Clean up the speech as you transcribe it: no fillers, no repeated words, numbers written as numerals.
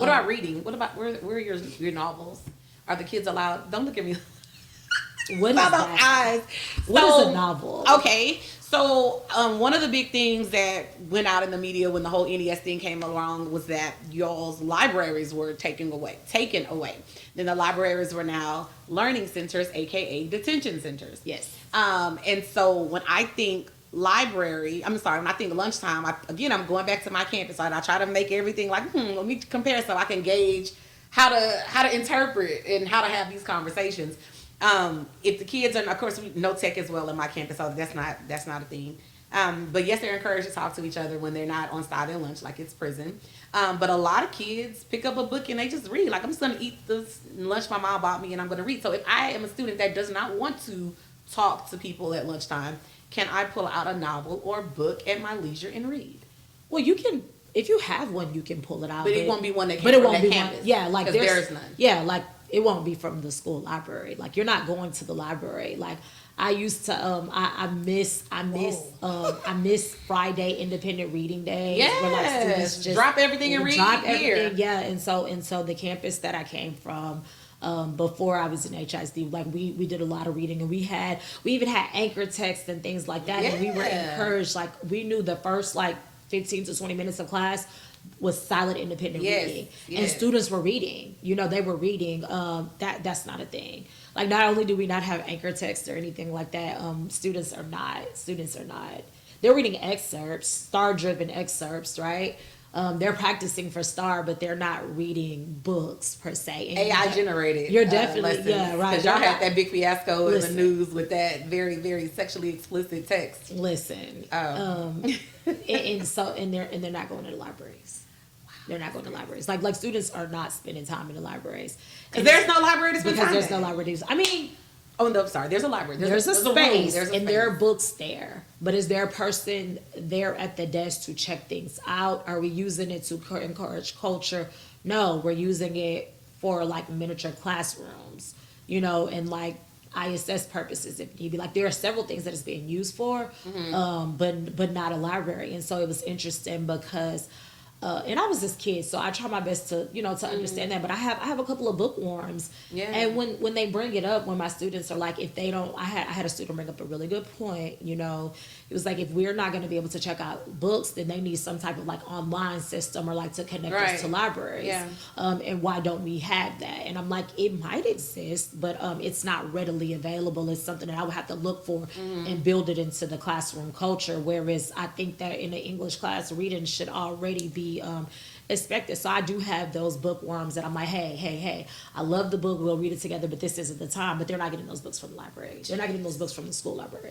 What about reading? What about where are your novels? Are the kids allowed? Don't look at me. What is that? Eyes. What is a novel? Okay, so one of the big things that went out in the media when the whole NES thing came along was that y'all's libraries were taken away. Then the libraries were now learning centers, aka detention centers. Yes. And so when I think when I think lunchtime, I'm going back to my campus. I try to make everything like, let me compare so I can gauge how to interpret and how to have these conversations. If the kids are, of course, we know tech as well in my campus, so that's not a thing. But yes, they're encouraged to talk to each other when they're not on silent lunch, like it's prison. But a lot of kids pick up a book and they just read. Like, I'm just gonna eat this lunch my mom bought me, and I'm gonna read. So if I am a student that does not want to talk to people at lunchtime, can I pull out a novel or book at my leisure and read? Well, you can. If you have one, you can pull it out. But it won't be one that came but it from won't that be campus. one. Yeah, like there's none. Yeah, like it won't be from the school library. Like you're not going to the library. Like I used to. I miss Friday independent reading days. Yes, where like students just drop everything and read here. Yeah, and so the campus that I came from. Before I was in HISD, like we did a lot of reading, and we even had anchor texts and things like that, and we were encouraged. Like we knew the first like 15 to 20 minutes of class was silent independent reading, and students were reading. They were reading. That's not a thing. Like not only do we not have anchor text or anything like that, students are not. They're reading excerpts, star-driven excerpts, right? They're practicing for STAR, but they're not reading books per se. And AI generated. You're definitely lessons, yeah, right. Because y'all had that big fiasco in the news with that very, very sexually explicit text. Listen, and they're not going to the libraries. They're not going to libraries. Like students are not spending time in the libraries because there's no library to spend time. Because there's no libraries. I mean. Oh no, sorry. There's a library. There's a space, and there are books there. But is there a person there at the desk to check things out? Are we using it to encourage culture? No, we're using it for like miniature classrooms, and like ISS purposes if need be. Like there are several things that it's being used for, but not a library. And so it was interesting because. And I was this kid, so I try my best to understand that. But I have a couple of bookworms, and when they bring it up, when my students are like, if they don't, I had a student bring up a really good point. It was like if we're not going to be able to check out books, then they need some type of like online system or like to connect us to libraries. Yeah. And why don't we have that? And I'm like, it might exist, but it's not readily available. It's something that I would have to look for and build it into the classroom culture. Whereas I think that in the English class, reading should already be expected. So I do have those bookworms that I'm like, hey, I love the book, we'll read it together, but this isn't the time. But they're not getting those books from the library. They're not getting those books from the school library.